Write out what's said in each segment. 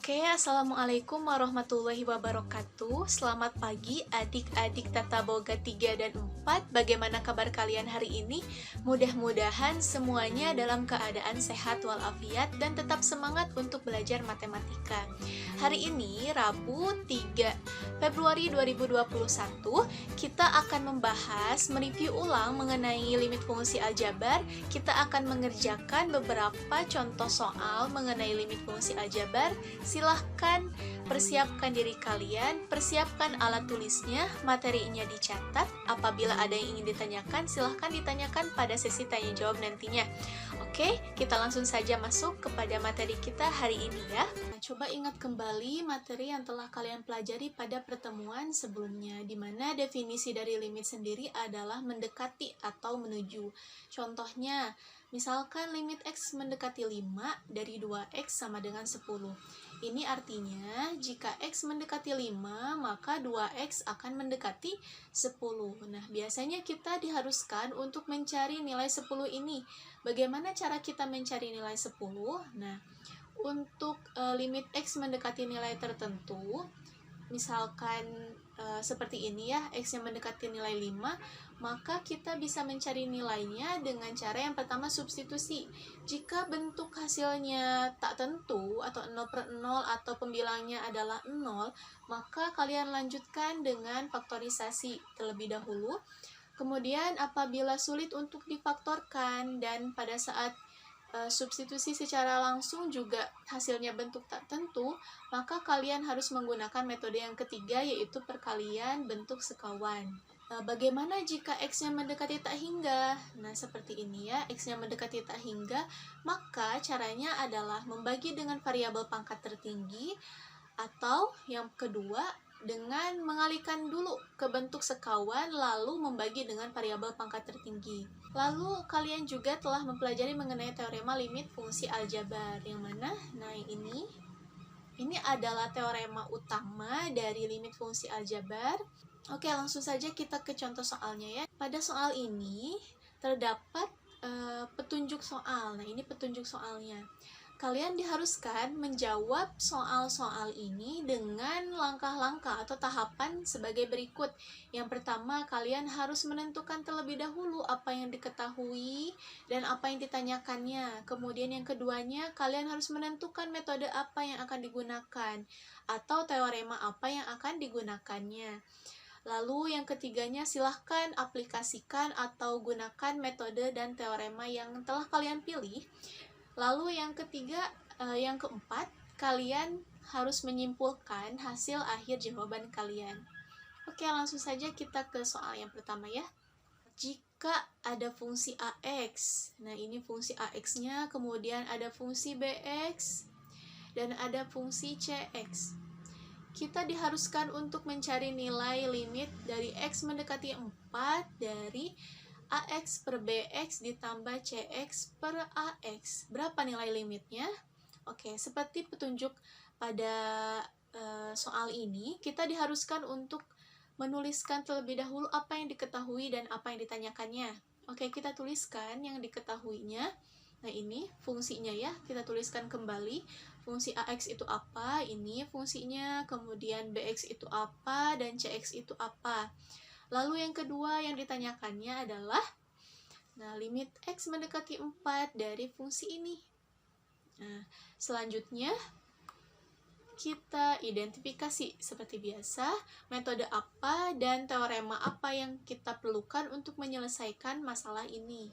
Oke, Assalamualaikum warahmatullahi wabarakatuh. Selamat pagi adik-adik Tata Boga 3 dan 4. Bagaimana kabar kalian hari ini? Mudah-mudahan semuanya dalam keadaan sehat walafiat dan tetap semangat untuk belajar matematika. Hari ini, Rabu 3 Februari 2021, kita akan membahas, mereview ulang mengenai limit fungsi aljabar. Kita akan mengerjakan beberapa contoh soal mengenai limit fungsi aljabar. Silahkan persiapkan diri kalian, persiapkan alat tulisnya, materinya dicatat. Apabila ada yang ingin ditanyakan, silahkan ditanyakan pada sesi tanya jawab nantinya. Oke, kita langsung saja masuk kepada materi kita hari ini ya. Nah, coba ingat kembali materi yang telah kalian pelajari pada pertemuan sebelumnya, di mana definisi dari limit sendiri adalah mendekati atau menuju. Contohnya, misalkan limit X mendekati 5 dari 2X sama dengan 10. Ini artinya, jika X mendekati 5, maka 2X akan mendekati 10. Nah, biasanya kita diharuskan untuk mencari nilai 10 ini. Bagaimana cara kita mencari nilai 10? Nah, untuk limit X mendekati nilai tertentu, misalkan seperti ini ya, X yang mendekati nilai 5, maka kita bisa mencari nilainya dengan cara yang pertama substitusi. Jika bentuk hasilnya tak tentu atau 0/0 atau pembilangnya adalah 0, maka kalian lanjutkan dengan faktorisasi terlebih dahulu. Kemudian apabila sulit untuk difaktorkan dan pada saat substitusi secara langsung juga hasilnya bentuk tak tentu, maka kalian harus menggunakan metode yang ketiga, yaitu perkalian bentuk sekawan. Bagaimana jika X-nya mendekati tak hingga? Nah, seperti ini ya, X-nya mendekati tak hingga, maka caranya adalah membagi dengan variabel pangkat tertinggi, atau yang kedua, dengan mengalihkan dulu ke bentuk sekawan lalu membagi dengan variabel pangkat tertinggi. Lalu kalian juga telah mempelajari mengenai teorema limit fungsi aljabar yang mana? Nah, ini adalah teorema utama dari limit fungsi aljabar. Oke, langsung saja kita ke contoh soalnya ya. Pada soal ini terdapat petunjuk soal. Nah, ini petunjuk soalnya. Kalian diharuskan menjawab soal-soal ini dengan langkah-langkah atau tahapan sebagai berikut. Yang pertama, kalian harus menentukan terlebih dahulu apa yang diketahui dan apa yang ditanyakannya. Kemudian yang keduanya, kalian harus menentukan metode apa yang akan digunakan atau teorema apa yang akan digunakannya. Lalu yang ketiganya, silahkan aplikasikan atau gunakan metode dan teorema yang telah kalian pilih. Lalu yang ketiga, yang keempat, kalian harus menyimpulkan hasil akhir jawaban kalian. Oke, langsung saja kita ke soal yang pertama ya. Jika ada fungsi AX, nah ini fungsi AX-nya, kemudian ada fungsi BX, dan ada fungsi CX. Kita diharuskan untuk mencari nilai limit dari X mendekati 4 dari AX per BX ditambah CX per AX. Berapa nilai limitnya? Oke, seperti petunjuk pada soal ini, kita diharuskan untuk menuliskan terlebih dahulu apa yang diketahui dan apa yang ditanyakannya. Oke, kita tuliskan yang diketahuinya. Nah, ini fungsinya ya, kita tuliskan kembali. Fungsi AX itu apa? Ini fungsinya. Kemudian BX itu apa? Dan CX itu apa? Lalu yang kedua yang ditanyakannya adalah, nah, limit X mendekati 4 dari fungsi ini. Nah, selanjutnya kita identifikasi seperti biasa, metode apa dan teorema apa yang kita perlukan untuk menyelesaikan masalah ini.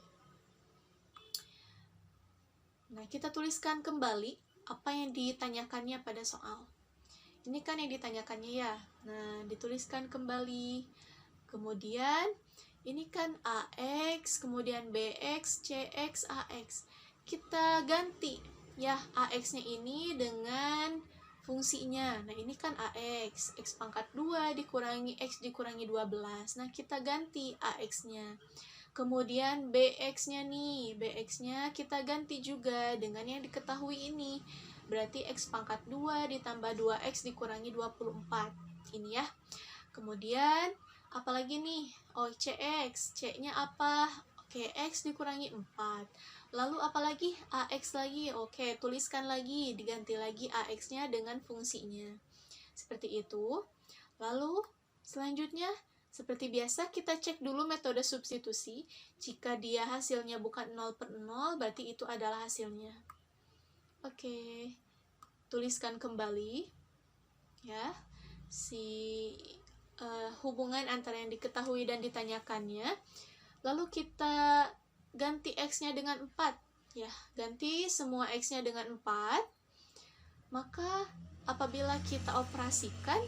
Nah, kita tuliskan kembali apa yang ditanyakannya pada soal. Ini kan yang ditanyakannya ya. Nah, dituliskan kembali. Kemudian, ini kan AX, kemudian BX, CX, AX. Kita ganti ya AX-nya ini dengan fungsinya. Nah, ini kan AX, X pangkat 2 dikurangi X dikurangi 12. Nah, kita ganti AX-nya. Kemudian BX-nya nih, BX-nya kita ganti juga dengan yang diketahui ini. Berarti X pangkat 2 ditambah 2X dikurangi 24. Ini ya. Kemudian apalagi nih? Oh, CX. C-nya apa? Oke, X dikurangi 4. Lalu apalagi? AX lagi. Oke, tuliskan lagi, diganti lagi AX-nya dengan fungsinya. Seperti itu. Lalu selanjutnya, seperti biasa kita cek dulu metode substitusi. Jika dia hasilnya bukan 0/0, berarti itu adalah hasilnya. Oke, tuliskan kembali ya hubungan antara yang diketahui dan ditanyakannya. Lalu kita ganti X-nya dengan 4 ya, ganti semua X-nya dengan 4. Maka apabila kita operasikan,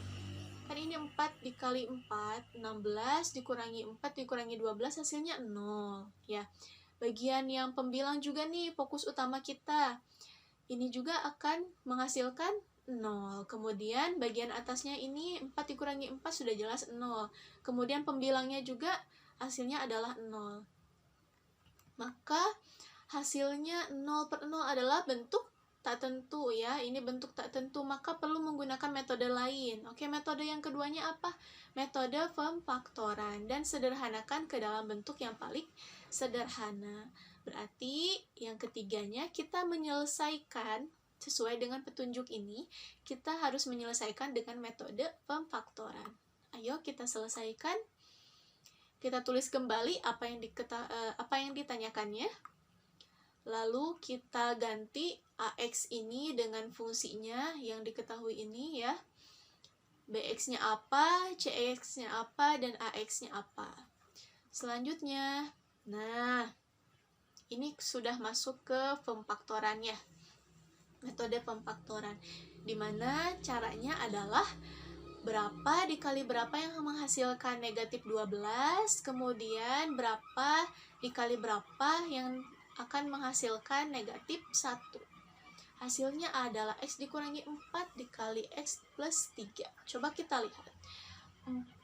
kan ini 4 dikali 4, 16 dikurangi 4 dikurangi 12, hasilnya 0 ya. Bagian yang pembilang juga nih fokus utama kita. Ini juga akan menghasilkan 0. Kemudian bagian atasnya ini 4 dikurangi 4 sudah jelas 0. Kemudian pembilangnya juga hasilnya adalah 0. Maka hasilnya 0/0 adalah bentuk tak tentu ya. Ini bentuk tak tentu, maka perlu menggunakan metode lain. Oke, metode yang keduanya apa? Metode pemfaktoran, dan sederhanakan ke dalam bentuk yang paling sederhana. Berarti yang ketiganya kita menyelesaikan sesuai dengan petunjuk ini, kita harus menyelesaikan dengan metode pemfaktoran. Ayo kita selesaikan. Kita tulis kembali apa yang ditanyakannya. Lalu kita ganti AX ini dengan fungsinya yang diketahui ini ya. BX-nya apa, CX-nya apa, dan AX-nya apa. Selanjutnya, nah, ini sudah masuk ke pemfaktoran ya. Metode pemfaktoran. Dimana caranya adalah berapa dikali berapa yang menghasilkan negatif 12, kemudian berapa dikali berapa yang akan menghasilkan negatif 1. Hasilnya adalah X dikurangi 4 dikali X plus 3. Coba kita lihat.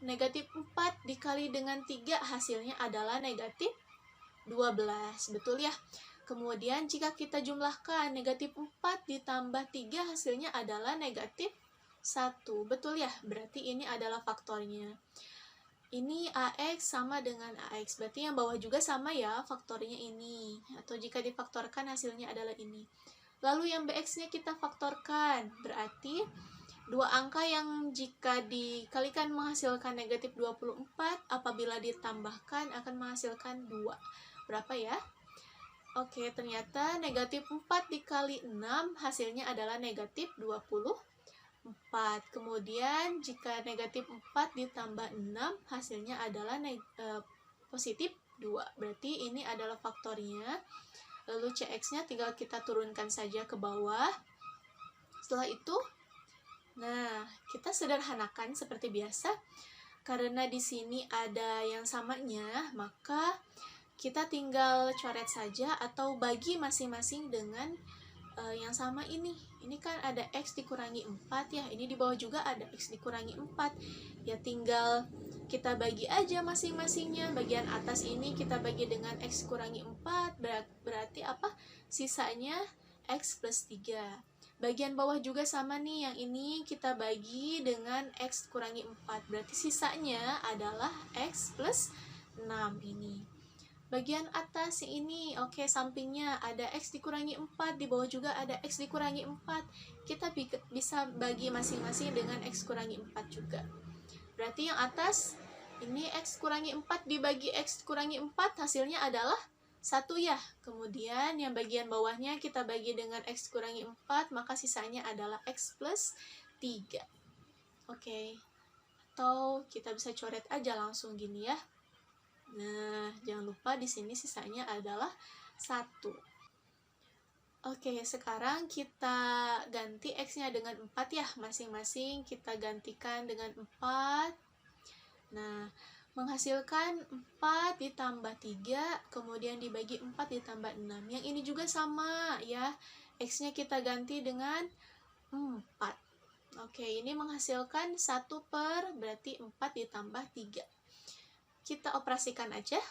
Negatif 4 dikali dengan 3 hasilnya adalah negatif 12. Betul ya? Kemudian jika kita jumlahkan, negatif 4 ditambah 3 hasilnya adalah negatif 1. Betul ya? Berarti ini adalah faktornya. Ini AX sama dengan AX, berarti yang bawah juga sama ya, faktornya ini. Atau jika difaktorkan hasilnya adalah ini. Lalu yang BX-nya kita faktorkan, berarti dua angka yang jika dikalikan menghasilkan negatif 24, apabila ditambahkan akan menghasilkan 2. Berapa ya? Oke, ternyata negatif 4 dikali 6 hasilnya adalah negatif 24. Kemudian jika negatif 4 ditambah 6 hasilnya adalah positif 2. Berarti ini adalah faktornya. Lalu CX-nya tinggal kita turunkan saja ke bawah. Setelah itu, nah, kita sederhanakan seperti biasa. Karena di sini ada yang samanya, maka kita tinggal coret saja atau bagi masing-masing dengan yang sama ini. Ini kan ada X dikurangi 4 ya. Ini di bawah juga ada X dikurangi 4. Ya tinggal kita bagi aja masing-masingnya. Bagian atas ini kita bagi dengan X kurangi 4. Berarti apa? Sisanya X plus 3. Bagian bawah juga sama nih. Yang ini kita bagi dengan X kurangi 4. Berarti sisanya adalah X plus 6 ini. Bagian atas ini, oke, sampingnya ada X dikurangi 4, di bawah juga ada X dikurangi 4. Kita bisa bagi masing-masing dengan X kurangi 4 juga. Berarti yang atas, ini X kurangi 4 dibagi X kurangi 4, hasilnya adalah 1 ya. Kemudian yang bagian bawahnya kita bagi dengan X kurangi 4, maka sisanya adalah X plus 3. Oke. Atau kita bisa coret aja langsung gini ya. Nah, jangan lupa di sini sisanya adalah 1. Oke, sekarang kita ganti X-nya dengan 4 ya. Masing-masing kita gantikan dengan 4. Nah, menghasilkan 4 ditambah 3, kemudian dibagi 4 ditambah 6. Yang ini juga sama ya. X-nya kita ganti dengan 4. Oke, ini menghasilkan 1 per, berarti 4 ditambah 3. Kita operasikan aja,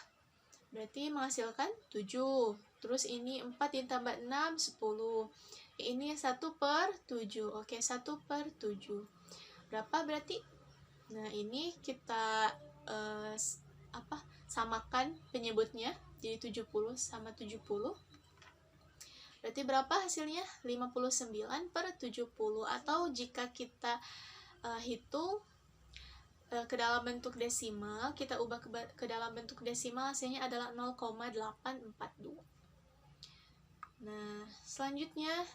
berarti menghasilkan 7. Terus ini 4 ditambah 6, 10. Ini 1 per 7. Oke, 1 per 7. Berapa berarti? Nah, ini kita samakan penyebutnya. Jadi 70 sama 70. Berarti berapa hasilnya? 59/70. Atau jika kita hitung ke dalam bentuk desimal, kita ubah ke dalam bentuk desimal, hasilnya adalah 0,842. Nah, selanjutnya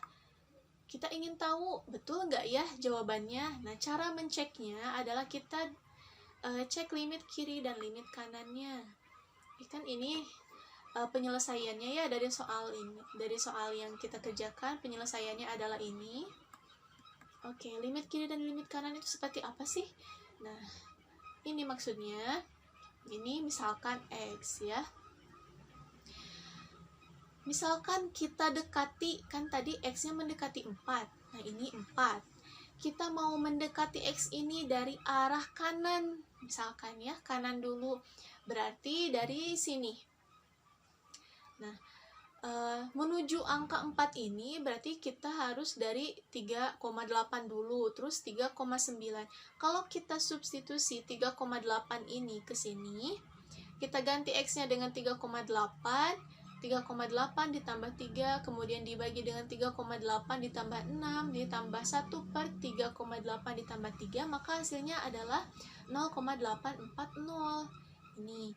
kita ingin tahu betul nggak ya jawabannya. Nah, cara menceknya adalah kita cek limit kiri dan limit kanannya. Kan ini penyelesaiannya ya dari soal ini, dari soal yang kita kerjakan, penyelesaiannya adalah ini. Oke, limit kiri dan limit kanan itu seperti apa sih? Nah, ini maksudnya, ini misalkan X ya. Misalkan kita dekati, kan tadi X-nya mendekati 4. Nah, ini 4. Kita mau mendekati X ini dari arah kanan. Misalkan ya, kanan dulu. Berarti dari sini. Nah, menuju angka 4 ini berarti kita harus dari 3,8 dulu, terus 3,9. Kalau kita substitusi 3,8 ini ke sini, kita ganti X-nya dengan 3,8, 3,8 ditambah 3, kemudian dibagi dengan 3,8 ditambah 6, ditambah 1 per 3,8 ditambah 3, maka hasilnya adalah 0,840. Ini.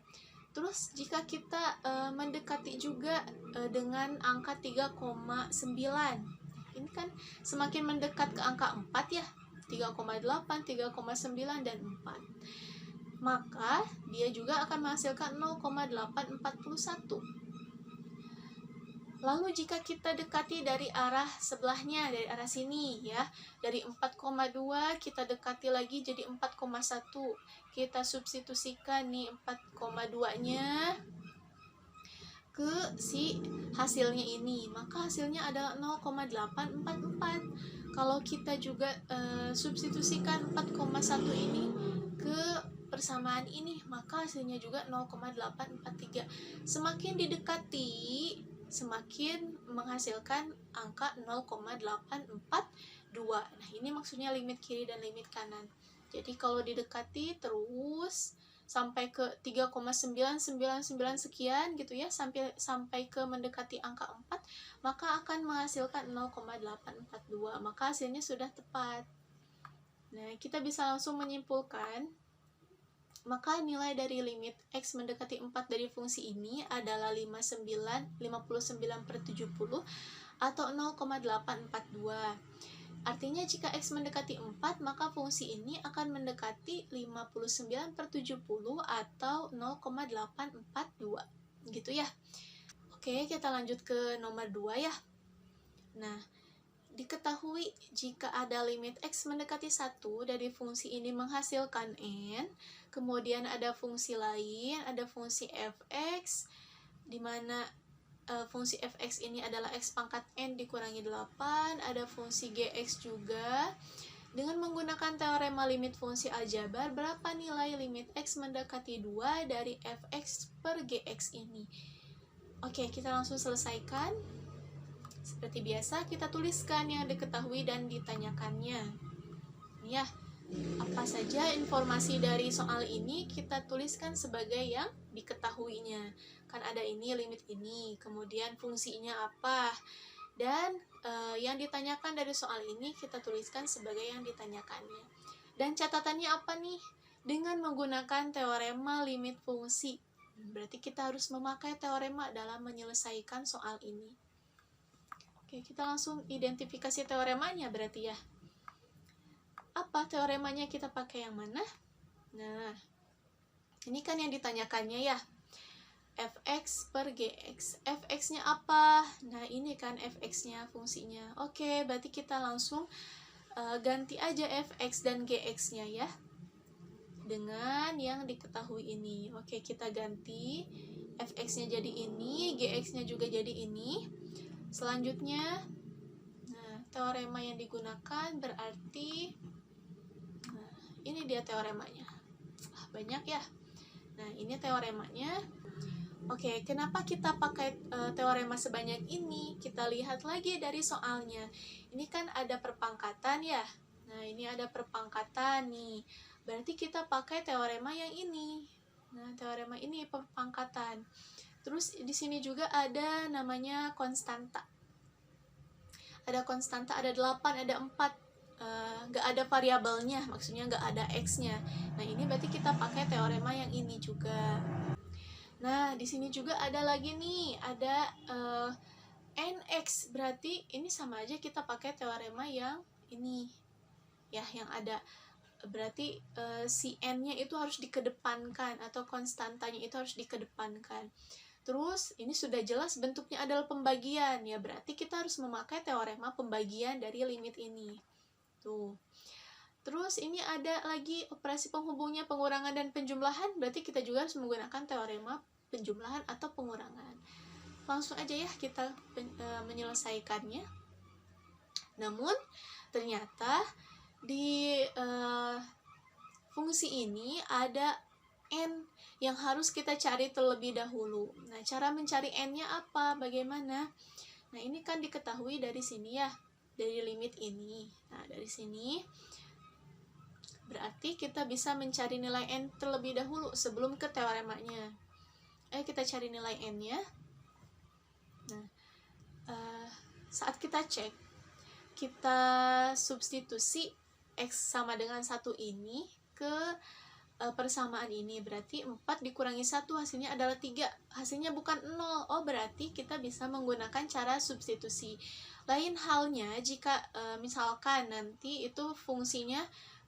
Terus jika kita mendekati juga dengan angka 3,9. Ini kan semakin mendekat ke angka 4 ya. 3,8, 3,9 dan 4. Maka dia juga akan menghasilkan 0,841. Lalu jika kita dekati dari arah sebelahnya, dari arah sini ya, dari 4,2 kita dekati lagi jadi 4,1. Kita substitusikan nih 4,2-nya ke si hasilnya ini, maka hasilnya adalah 0,844. Kalau kita juga substitusikan 4,1 ini ke persamaan ini, maka hasilnya juga 0,843. Semakin didekati, semakin menghasilkan angka 0,842. Nah, ini maksudnya limit kiri dan limit kanan. Jadi kalau didekati terus sampai ke 3,999 sekian gitu ya, sampai ke mendekati angka 4, maka akan menghasilkan 0,842. Maka hasilnya sudah tepat. Nah, kita bisa langsung menyimpulkan, maka nilai dari limit X mendekati 4 dari fungsi ini adalah 59/70 atau 0,842. Artinya jika X mendekati 4, maka fungsi ini akan mendekati 59/70 atau 0,842. Gitu ya. Oke, kita lanjut ke nomor 2 ya. Nah, diketahui jika ada limit X mendekati 1 dari fungsi ini menghasilkan N, kemudian ada fungsi lain, ada fungsi fx, di mana fungsi fx ini adalah X pangkat N dikurangi 8, ada fungsi gx juga. Dengan menggunakan teorema limit fungsi aljabar, berapa nilai limit X mendekati 2 dari fx per gx ini? Oke, kita langsung selesaikan. Seperti biasa, kita tuliskan yang diketahui dan ditanyakannya. Ya, apa saja informasi dari soal ini kita tuliskan sebagai yang diketahuinya. Kan ada ini, limit ini, kemudian fungsinya apa. Dan yang ditanyakan dari soal ini kita tuliskan sebagai yang ditanyakannya. Dan catatannya apa nih? Dengan menggunakan teorema limit fungsi. Berarti kita harus memakai teorema dalam menyelesaikan soal ini. Oke, kita langsung identifikasi teoremanya berarti ya. Apa teoremanya, kita pakai yang mana? Nah, ini kan yang ditanyakannya ya. Fx per gx. Fx-nya apa? Nah, ini kan fx-nya, fungsinya. Oke, berarti kita langsung ganti aja fx dan gx-nya ya. Dengan yang diketahui ini. Oke, kita ganti. Fx-nya jadi ini, gx-nya juga jadi ini. Selanjutnya, nah, teorema yang digunakan berarti, nah, ini dia teoremanya. Banyak ya. Nah, ini teoremanya. Oke, kenapa kita pakai teorema sebanyak ini? Kita lihat lagi dari soalnya. Ini kan ada perpangkatan ya. Nah, ini ada perpangkatan nih. Berarti kita pakai teorema yang ini. Nah, teorema ini perpangkatan. Terus di sini juga ada namanya konstanta. ada konstanta, ada 8, ada 4, nggak ada variabelnya, maksudnya nggak ada x-nya. Nah ini berarti kita pakai teorema yang ini juga. Nah di sini juga ada lagi nih, ada nx, berarti ini sama aja kita pakai teorema yang ini ya, yang ada berarti si n-nya itu harus dikedepankan atau konstantanya itu harus dikedepankan. Terus ini sudah jelas bentuknya adalah pembagian ya, berarti kita harus memakai teorema pembagian dari limit ini. Tuh. Terus ini ada lagi operasi penghubungnya pengurangan dan penjumlahan, berarti kita juga harus menggunakan teorema penjumlahan atau pengurangan. Langsung aja ya kita menyelesaikannya. Namun ternyata di fungsi ini ada n yang harus kita cari terlebih dahulu. Nah, cara mencari n-nya apa? Bagaimana? Nah, ini kan diketahui dari sini ya, dari limit ini. Nah, dari sini berarti kita bisa mencari nilai n terlebih dahulu sebelum ke teoremanya. Kita cari nilai n-nya. Nah, saat kita cek, kita substitusi x sama dengan 1 ini ke persamaan ini, berarti 4 dikurangi 1 hasilnya adalah 3, hasilnya bukan 0. Oh, berarti kita bisa menggunakan cara substitusi. Lain halnya jika misalkan nanti itu fungsinya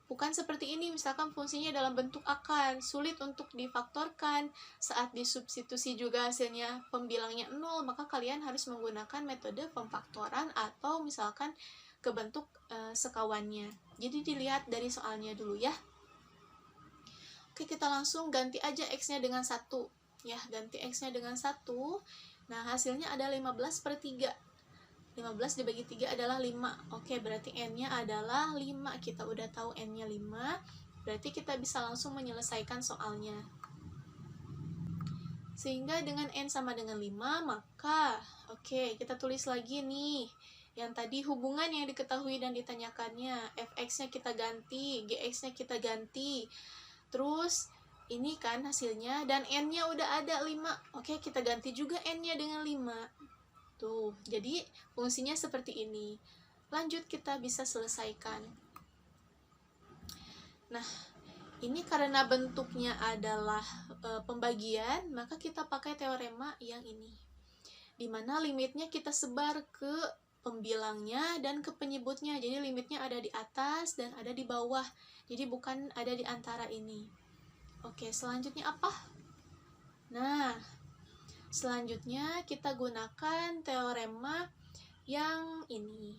bukan seperti ini, misalkan fungsinya dalam bentuk akar, sulit untuk difaktorkan, saat disubstitusi juga hasilnya pembilangnya 0, maka kalian harus menggunakan metode pemfaktoran atau misalkan ke bentuk sekawannya. Jadi dilihat dari soalnya dulu ya. Oke, kita langsung ganti aja x-nya dengan 1 ya, ganti x-nya dengan 1. Nah, hasilnya ada 15/3. 15 dibagi 3 adalah 5. Oke, berarti n-nya adalah 5. Kita udah tahu n-nya 5. Berarti kita bisa langsung menyelesaikan soalnya. Sehingga dengan n sama dengan 5, maka oke, kita tulis lagi nih. Yang tadi hubungan yang diketahui dan ditanyakannya, fx-nya kita ganti, gx-nya kita ganti. Terus ini kan hasilnya, dan n-nya udah ada 5. Oke, kita ganti juga n-nya dengan 5. Tuh, jadi fungsinya seperti ini. Lanjut, kita bisa selesaikan. Nah, ini karena bentuknya adalah pembagian, maka kita pakai teorema yang ini. Dimana limitnya kita sebar ke pembilangnya dan ke penyebutnya. Jadi limitnya ada di atas dan ada di bawah. Jadi bukan ada di antara ini. Oke, selanjutnya apa? Nah, selanjutnya kita gunakan teorema yang ini.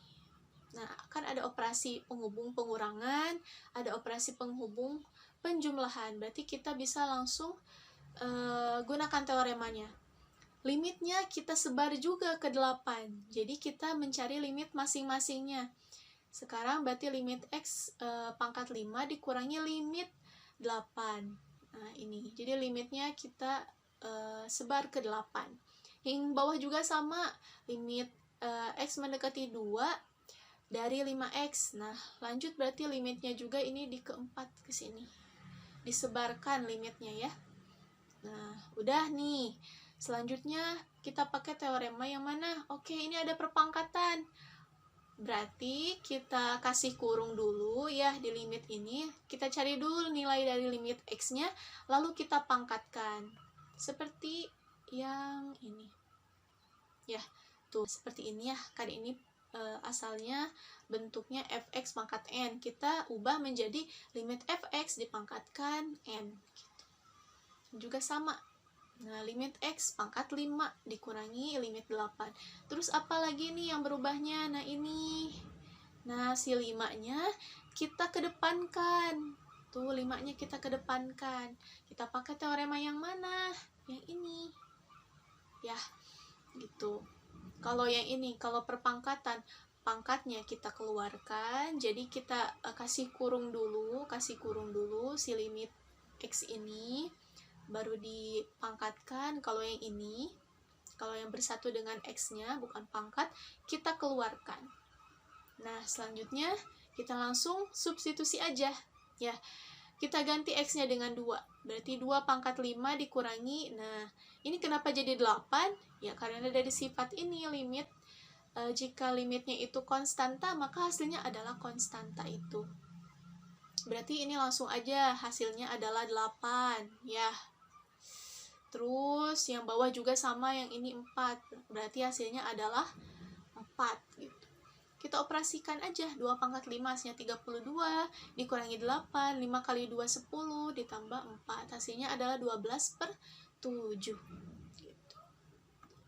Nah, kan ada operasi penghubung pengurangan, ada operasi penghubung penjumlahan. Berarti kita bisa langsung gunakan teoremanya. Limitnya kita sebar juga ke 8. Jadi kita mencari limit masing-masingnya. Sekarang berarti limit x pangkat 5 dikurangi limit 8. Nah, ini. Jadi limitnya kita sebar ke 8. Yang bawah juga sama. Limit x mendekati 2 dari 5x. Nah, lanjut berarti limitnya juga ini di keempat ke sini. Disebarkan limitnya ya. Nah, udah nih. Selanjutnya kita pakai teorema yang mana? Oke, ini ada perpangkatan. Berarti kita kasih kurung dulu ya di limit ini. Kita cari dulu nilai dari limit x-nya, lalu kita pangkatkan. Seperti yang ini. Ya, tuh seperti ini ya. Kan ini asalnya bentuknya fx pangkat n. Kita ubah menjadi limit fx dipangkatkan n. Gitu. Juga sama. Nah, limit x pangkat 5 dikurangi limit 8. Terus apa lagi nih yang berubahnya? Nah, ini. Nah, si 5-nya kita kedepankan. Tuh, 5-nya kita kedepankan. Kita pakai teorema yang mana? Yang ini. Ya, gitu. Kalau yang ini, kalau perpangkatan, pangkatnya kita keluarkan. Jadi kita kasih kurung dulu si limit x ini. Baru dipangkatkan. Kalau yang ini, kalau yang bersatu dengan x-nya bukan pangkat, kita keluarkan. Nah, selanjutnya kita langsung substitusi aja ya. Kita ganti x-nya dengan 2. Berarti 2 pangkat 5 dikurangi. Nah, ini kenapa jadi 8? Ya karena dari sifat ini limit Jika limitnya itu konstanta, maka hasilnya adalah konstanta itu. Berarti ini langsung aja hasilnya adalah 8 ya. Terus yang bawah juga sama, yang ini 4. Berarti hasilnya adalah 4 gitu. Kita operasikan aja, 2 pangkat 5 hasilnya 32, dikurangi 8, 5 kali 2 10, ditambah 4, hasilnya adalah 12/7 gitu.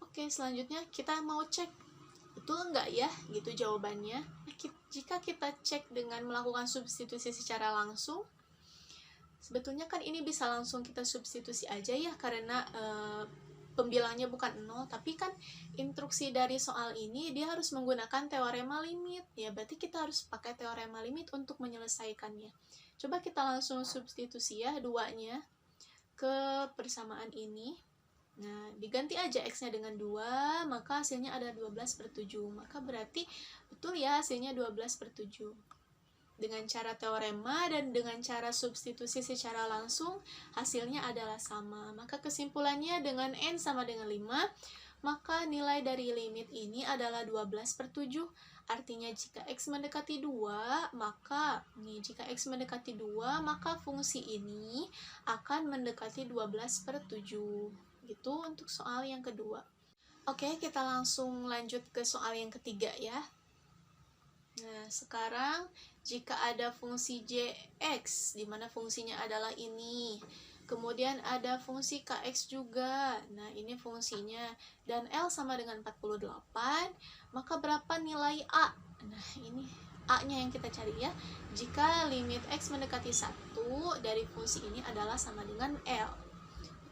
Oke, selanjutnya kita mau cek betul nggak ya gitu jawabannya. Jika kita cek dengan melakukan substitusi secara langsung, sebetulnya kan ini bisa langsung kita substitusi aja ya, karena pembilangnya bukan 0, tapi kan instruksi dari soal ini dia harus menggunakan teorema limit ya, berarti kita harus pakai teorema limit untuk menyelesaikannya. Coba kita langsung substitusi ya 2-nya ke persamaan ini. Nah, diganti aja x-nya dengan 2, maka hasilnya ada 12/7. Maka berarti betul ya hasilnya 12/7. Dengan cara teorema dan dengan cara substitusi secara langsung, hasilnya adalah sama. Maka kesimpulannya dengan n sama dengan 5, maka nilai dari limit ini adalah 12/7. Artinya jika x mendekati 2, maka jika x mendekati 2, maka fungsi ini akan mendekati 12/7. Gitu untuk soal yang kedua. Oke, kita langsung lanjut ke soal yang ketiga ya. Nah, sekarang jika ada fungsi jx, di mana fungsinya adalah ini, kemudian ada fungsi kx juga, nah ini fungsinya, dan L sama dengan 48, maka berapa nilai A? Nah, ini A-nya yang kita cari ya. Jika limit x mendekati 1 dari fungsi ini adalah sama dengan L.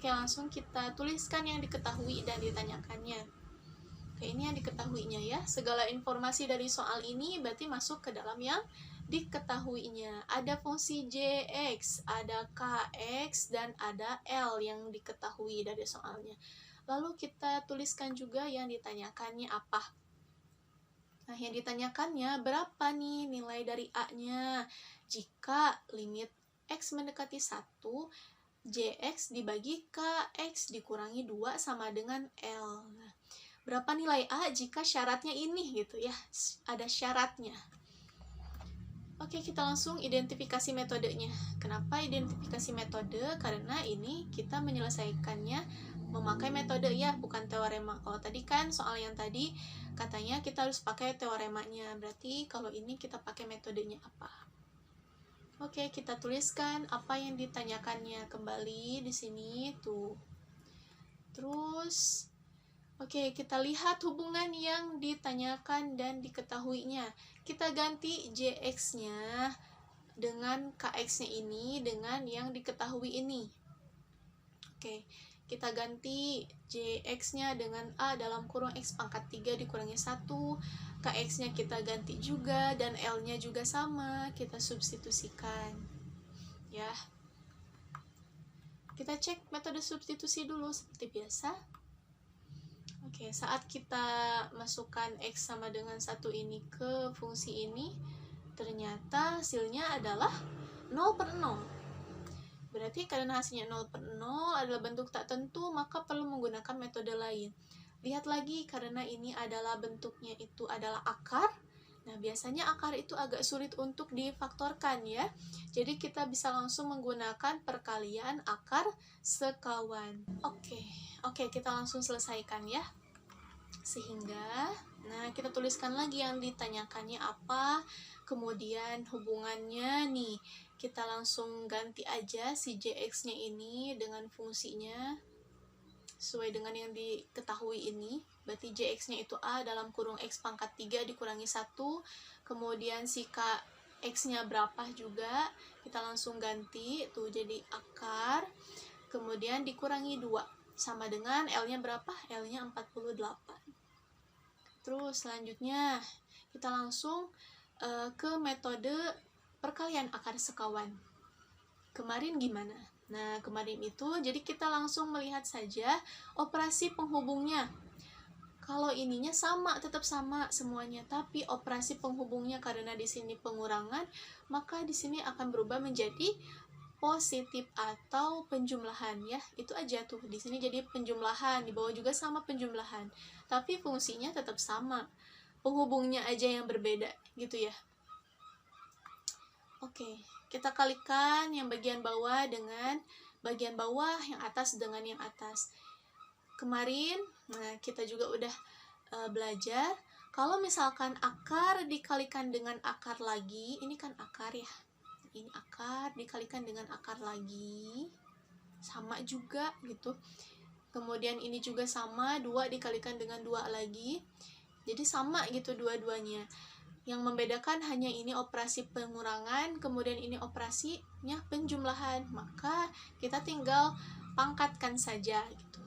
Oke, langsung kita tuliskan yang diketahui dan ditanyakannya. Oke, ini yang diketahuinya ya. Segala informasi dari soal ini berarti masuk ke dalam yang diketahuinya. Ada fungsi jx, ada kx, dan ada L yang diketahui dari soalnya. Lalu kita tuliskan juga yang ditanyakannya apa. Nah, yang ditanyakannya berapa nih nilai dari A-nya? Jika limit x mendekati 1, jx dibagi kx dikurangi 2 sama dengan L. Nah, berapa nilai A jika syaratnya ini gitu ya, ada syaratnya. Oke, kita langsung identifikasi metodenya. Kenapa identifikasi metode? Karena ini kita menyelesaikannya memakai metode ya, bukan teorema. Kalau tadi kan soal yang tadi katanya kita harus pakai teoremanya, berarti kalau ini kita pakai metodenya apa? Oke, kita tuliskan apa yang ditanyakannya kembali di sini tuh. Terus oke, kita lihat hubungan yang ditanyakan dan diketahuinya. Kita ganti jx-nya dengan kx-nya ini dengan yang diketahui ini. Oke, kita ganti jx-nya dengan A dalam kurung x pangkat 3 dikurangi 1. Kx-nya kita ganti juga dan L-nya juga sama, kita substitusikan. Ya. Kita cek metode substitusi dulu seperti biasa. Oke, saat kita masukkan x sama dengan 1 ini ke fungsi ini, ternyata hasilnya adalah 0/0. Berarti karena hasilnya 0/0 adalah bentuk tak tentu, maka perlu menggunakan metode lain. Lihat lagi, karena ini adalah bentuknya itu adalah akar. Nah, biasanya akar itu agak sulit untuk difaktorkan ya. Jadi kita bisa langsung menggunakan perkalian akar sekawan. Oke, kita langsung selesaikan ya. Sehingga, nah kita tuliskan lagi yang ditanyakannya apa, kemudian hubungannya nih. Kita langsung ganti aja si jx-nya ini dengan fungsinya sesuai dengan yang diketahui ini. Berarti jx-nya itu A dalam kurung x pangkat 3 dikurangi 1. Kemudian si kx-nya berapa juga, kita langsung ganti tuh jadi akar. Kemudian dikurangi 2 sama dengan L-nya berapa? L-nya 48. Terus selanjutnya kita langsung ke metode perkalian akar sekawan. Kemarin gimana? Nah, kemarin itu jadi kita langsung melihat saja operasi penghubungnya. Kalau ininya sama, tetap sama semuanya, tapi operasi penghubungnya karena di sini pengurangan, maka di sini akan berubah menjadi positif atau penjumlahan ya. Itu aja tuh. Di sini jadi penjumlahan, di bawah juga sama penjumlahan. Tapi fungsinya tetap sama. penghubungnya aja yang berbeda gitu ya. Oke, kita kalikan yang bagian bawah dengan bagian bawah, yang atas dengan yang atas. Kemarin, nah kita juga udah belajar, kalau misalkan akar dikalikan dengan akar lagi, ini kan akar ya, ini akar dikalikan dengan akar lagi, sama juga gitu. Kemudian ini juga sama, 2 dikalikan dengan 2 lagi, jadi sama gitu dua-duanya. Yang membedakan hanya ini operasi pengurangan, kemudian ini operasinya penjumlahan. Maka kita tinggal pangkatkan saja gitu.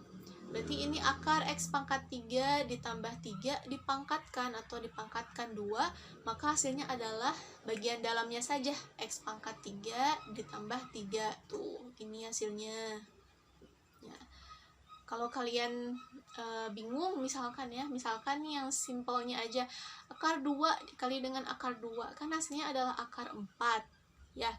Berarti ini akar X pangkat 3 ditambah 3 dipangkatkan atau dipangkatkan 2, maka hasilnya adalah bagian dalamnya saja, X pangkat 3 ditambah 3. Tuh, ini hasilnya. Ya. Kalau kalian bingung misalkan yang simpelnya aja, akar 2 dikali dengan akar 2 kan hasilnya adalah akar 4 ya.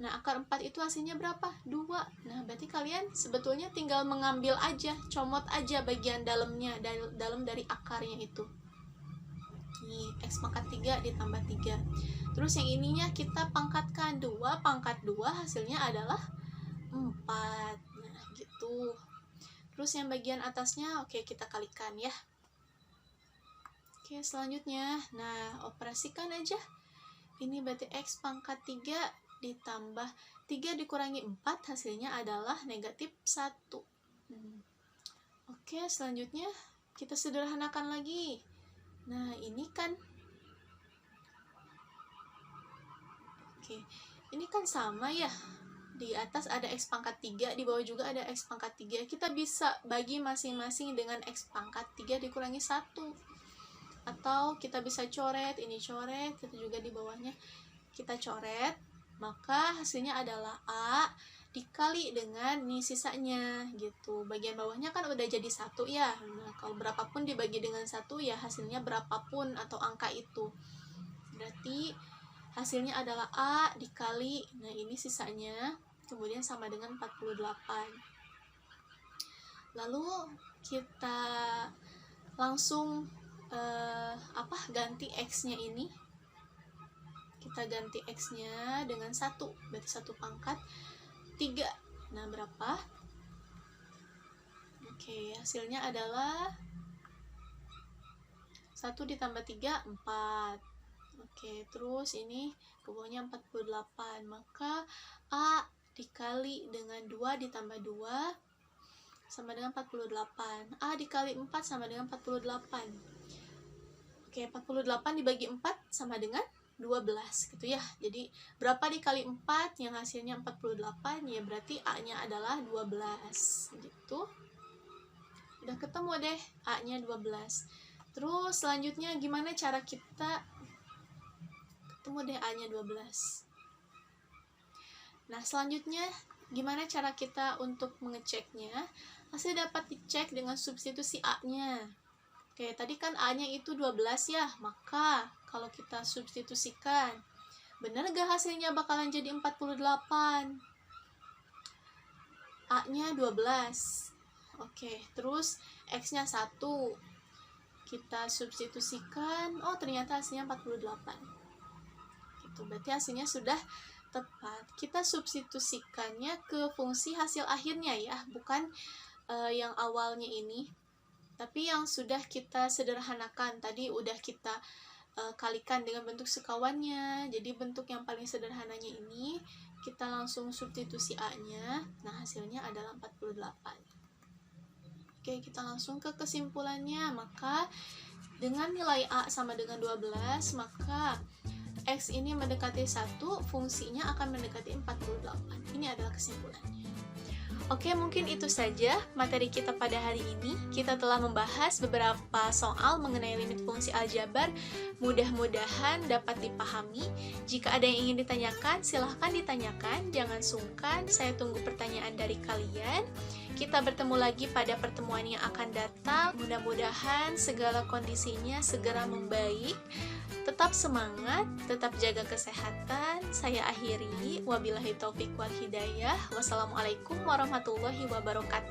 Nah, akar 4 itu hasilnya berapa? 2. Nah, berarti kalian sebetulnya tinggal mengambil aja, comot aja bagian dalamnya, dalam dari akarnya itu. Nih, X pangkat 3 ditambah 3. Terus yang ininya kita pangkatkan, 2 pangkat 2 hasilnya adalah 4. Nah, gitu. Terus yang bagian atasnya, oke, kita kalikan ya. Oke, selanjutnya, nah, operasikan aja. Ini berarti X pangkat 3 ditambah 3 dikurangi 4, hasilnya adalah negatif 1. Oke, selanjutnya kita sederhanakan lagi. Nah, ini kan, oke, ini kan sama ya. Di atas ada X pangkat 3, di bawah juga ada X pangkat 3. Kita bisa bagi masing-masing dengan X pangkat 3 dikurangi 1. Atau kita bisa coret, ini coret, kita juga di bawahnya kita coret. Maka hasilnya adalah A dikali dengan ini sisanya gitu. Bagian bawahnya kan udah jadi 1 ya. Nah, kalau berapapun dibagi dengan 1 ya hasilnya berapapun atau angka itu. Berarti hasilnya adalah A dikali, nah ini sisanya, kemudian sama dengan 48. Lalu kita langsung ganti X-nya ini. Kita ganti X-nya dengan 1, berarti 1 pangkat 3. Nah, berapa? Oke, hasilnya adalah 1 ditambah 3, 4. Oke, terus ini ke bawahnya 48. Maka A dikali dengan 2 ditambah 2 sama dengan 48. A dikali 4 sama dengan 48. Oke, 48 dibagi 4 sama dengan 12 gitu ya. Jadi berapa dikali 4 yang hasilnya 48, ya berarti A-nya adalah 12 gitu. Udah ketemu deh A-nya 12. Terus selanjutnya gimana cara kita ketemu deh A-nya 12. Nah, selanjutnya gimana cara kita untuk mengeceknya? Masih dapat dicek dengan substitusi A-nya. Oke, tadi kan A-nya itu 12 ya, maka kalau kita substitusikan, benar gak hasilnya bakalan jadi 48? A-nya 12. Oke, terus X-nya 1. Kita substitusikan, oh ternyata hasilnya 48. Gitu, berarti hasilnya sudah tepat. Kita substitusikannya ke fungsi hasil akhirnya ya, bukan yang awalnya ini, tapi yang sudah kita sederhanakan. Tadi udah kita kalikan dengan bentuk sekawannya, jadi bentuk yang paling sederhananya ini kita langsung substitusi A-nya. Nah, hasilnya adalah 48. Oke, kita langsung ke kesimpulannya. Maka dengan nilai A sama dengan 12, maka X ini mendekati 1, fungsinya akan mendekati 48. Ini adalah kesimpulannya. Oke, mungkin itu saja materi kita pada hari ini. Kita telah membahas beberapa soal mengenai limit fungsi aljabar. Mudah-mudahan dapat dipahami. Jika ada yang ingin ditanyakan, silahkan ditanyakan. Jangan sungkan, saya tunggu pertanyaan dari kalian. Kita bertemu lagi pada pertemuan yang akan datang. Mudah-mudahan segala kondisinya segera membaik. Tetap semangat, tetap jaga kesehatan. Saya akhiri. Wabillahi taufik wal hidayah. Wassalamualaikum warahmatullahi wabarakatuh.